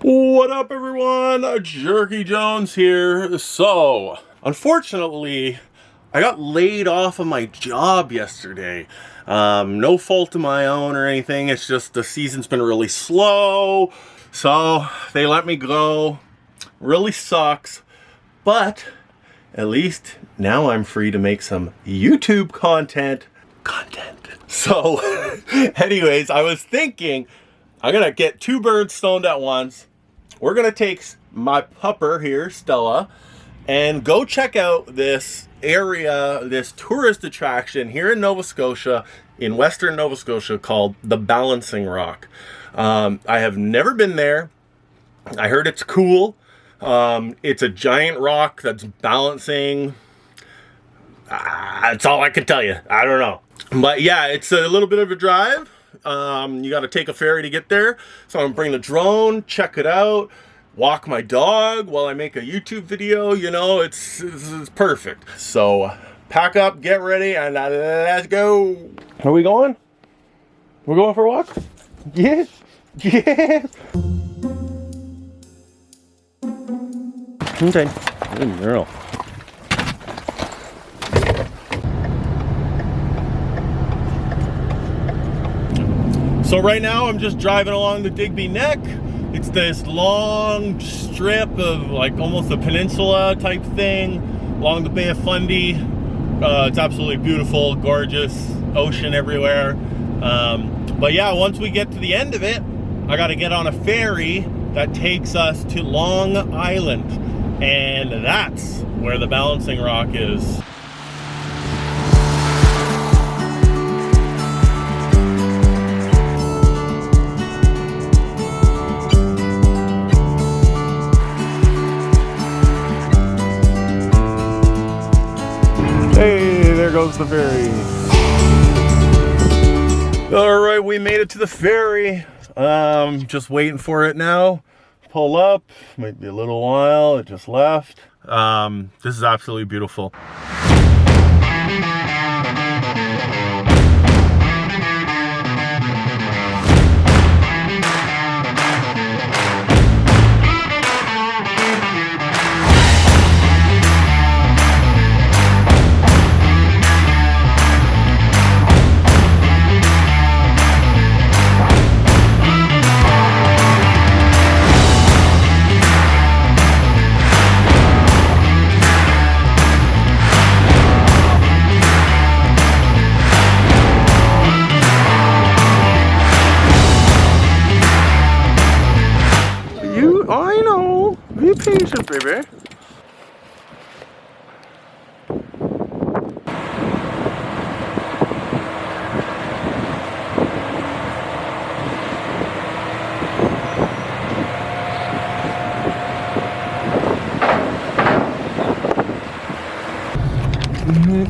What up, everyone? Jerky Jones here. So, unfortunately, I got laid off of my job yesterday. No fault of my own or anything. It's just the season's been really slow. So, they let me go. Really sucks. But, at least now I'm free to make some YouTube content. So, anyways, I was thinking I'm gonna get two birds stoned at once. We're gonna take my pupper here, Stella, and go check out this area, this tourist attraction here in Nova Scotia, in Western Nova Scotia, called the Balancing Rock. I have never been there. I heard it's cool. It's a giant rock that's balancing. That's all I can tell you. I don't know. But yeah, it's a little bit of a drive. You got to take a ferry to get there. So I'm gonna bring the drone, check it out, walk my dog while I make a YouTube video. You know, it's perfect. So pack up, get ready, and let's go. Are we going? We're going for a walk? Yes. Yes. Okay. Good girl. So right now I'm just driving along the Digby neck. It's this long strip of like almost a peninsula type thing along the Bay of Fundy. It's absolutely beautiful, gorgeous, ocean everywhere. But yeah, once we get to the end of it, I got to get on a ferry that takes us to Long Island. And that's where the Balancing Rock is. Hey, there goes the ferry. All right, we made it to the ferry. Just waiting for it now. Pull up, might be a little while, it just left. This is absolutely beautiful. I know. Be patient, baby.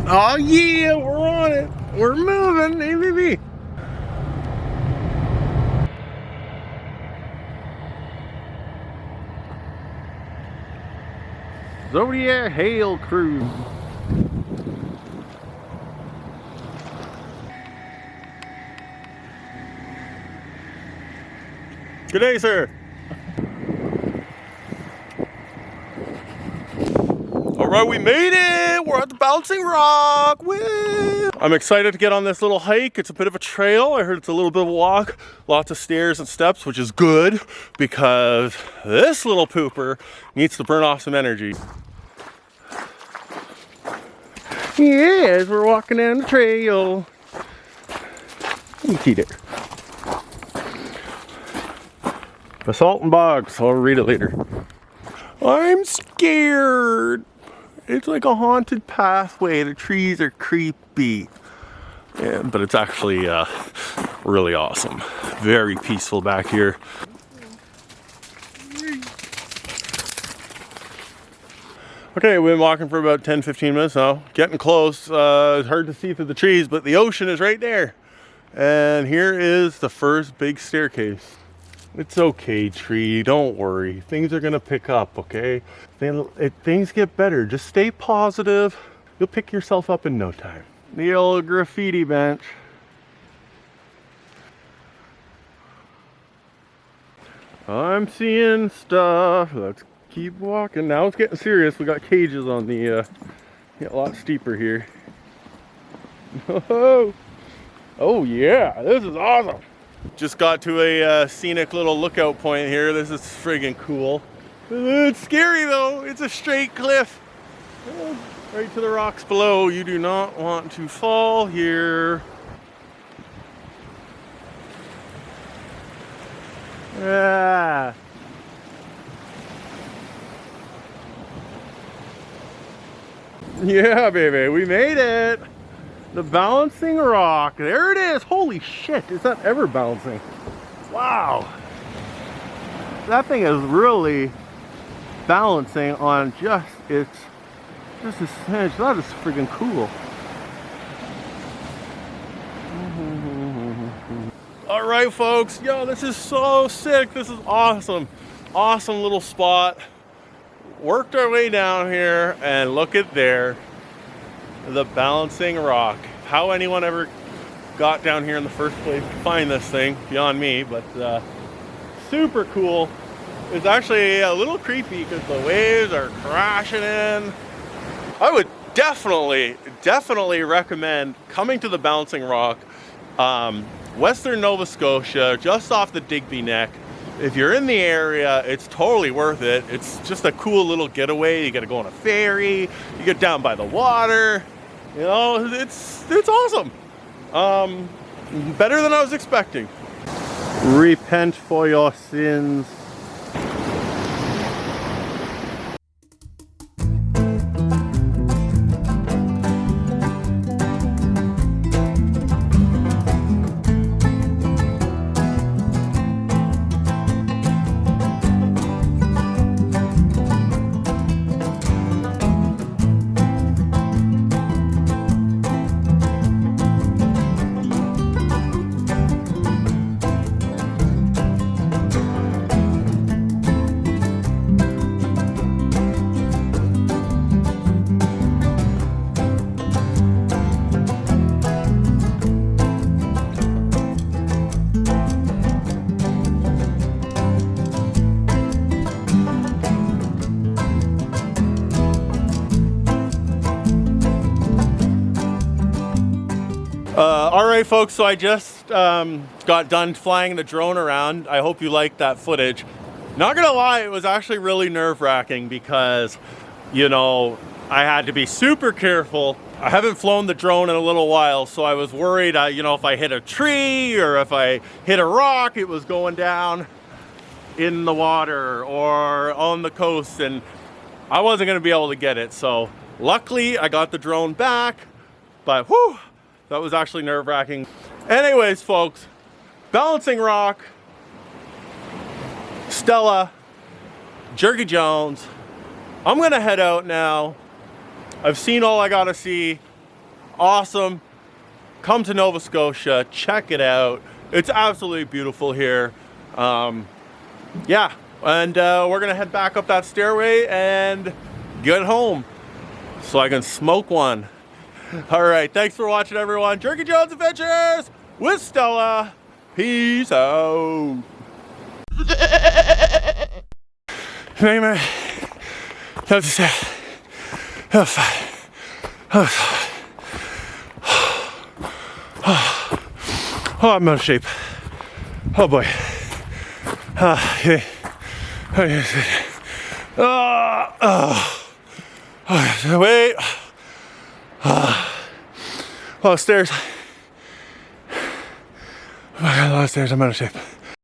Oh yeah, we're on it. We're moving, hey baby. Zodiac Hail Cruise. Good day, sir. All right, we made it. We're at the Balancing Rock. Woo! I'm excited to get on this little hike. It's a bit of a trail. I heard it's a little bit of a walk. Lots of stairs and steps, which is good because this little pooper needs to burn off some energy. Yes, we're walking down the trail. Eat it. Basalt and bogs. I'll read it later. I'm scared. It's like a haunted pathway. The trees are creepy. Yeah, but it's actually really awesome. Very peaceful back here. Okay, we've been walking for about 10-15 minutes now. Getting close. It's hard to see through the trees, but the ocean is right there. And here is the first big staircase. It's okay, tree. Don't worry. Things are going to pick up, okay? Things get better. Just stay positive. You'll pick yourself up in no time. The old graffiti bench. I'm seeing stuff. Let's keep walking. Now it's getting serious. We got cages on the, get a lot steeper here. Oh, oh yeah, this is awesome. Just got to a scenic little lookout point here. This is friggin' cool. It's scary though. It's a straight cliff. Right to the rocks below. You do not want to fall here. Yeah. Yeah, baby, we made it. The balancing rock. There it is. Holy shit, is that ever balancing? Wow. That thing is really balancing on just a cinch. That is freaking cool. All right, folks. Yo, this is so sick. This is awesome. Awesome little spot. Worked our way down here, and look at there. The balancing rock. How anyone ever got down here in the first place to find this thing, beyond me, but super cool. It's actually a little creepy because the waves are crashing in. I would definitely recommend coming to the balancing rock, Western Nova Scotia, just off the Digby neck. If you're in the area, it's totally worth it. It's just a cool little getaway. You got to go on a ferry. You get down by the water. You know, it's awesome. Better than I was expecting. Repent for your sins. All right, folks, so I just got done flying the drone around. I hope you liked that footage. Not gonna lie, it was actually really nerve-wracking because, you know, I had to be super careful. I haven't flown the drone in a little while, so I was worried, you know, if I hit a tree or if I hit a rock, it was going down in the water or on the coast, and I wasn't gonna be able to get it. So luckily, I got the drone back, but whew, that was actually nerve-wracking. Anyways, folks, balancing rock, Stella, Jerky Jones. I'm gonna head out now. I've seen all I gotta see. Awesome. Come to Nova Scotia, check it out. It's absolutely beautiful here. Yeah, and we're gonna head back up that stairway and get home so I can smoke one. All right, thanks for watching, everyone. Jerky Jones Adventures with Stella. Peace out. Hey, man. That's Oh, I'm out of shape. Oh boy. Wait. Oh, stairs. Oh my God, a lot of stairs. I'm out of shape.